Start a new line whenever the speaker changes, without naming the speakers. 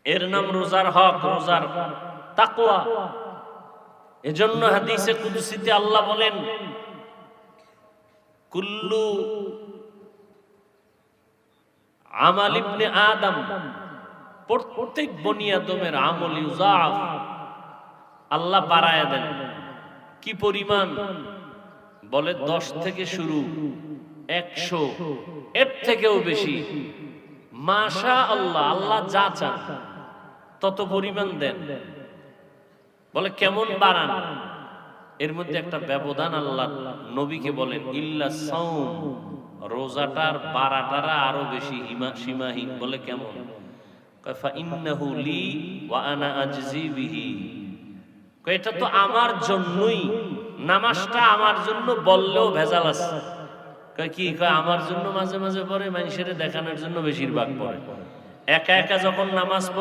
এর নাম রোজার হক, রোজার তাকওয়া। এজন্য হাদিসে কুদসিতে আল্লাহ বলেন, কুল্লু আমাল ইবনে আদম, প্রত্যেক বনি আদমের আমল ইউজাফ, আল্লাহ বাড়ায়া দেন। কি পরিমাণ? বলে 10 থেকে শুরু, 100, এর থেকেও বেশি। মাশা আল্লাহ, আল্লাহ যা চান তত পরিমাণ দেন। বলে কেমন বাড়ান? এর মধ্যে একটা ব্যবধান আল্লাহ নবীকে বলেন, ইল্লা সাওম, রোজাটার বাড়াটারা আরো বেশি সীমাহীন। বলে কেমন? ফা ইন্নাহু লি ওয়া আনা আজজি বিহি, এটা তো আমার জন্যই, নামাজটা আমার জন্য বললেও ভেজাল আছে। কি কয়? আমার জন্য মাঝে মাঝে পড়ে, মানুষের দেখানোর জন্য বেশিরভাগ পড়ে। একা একা যখন নামাজ পড়ে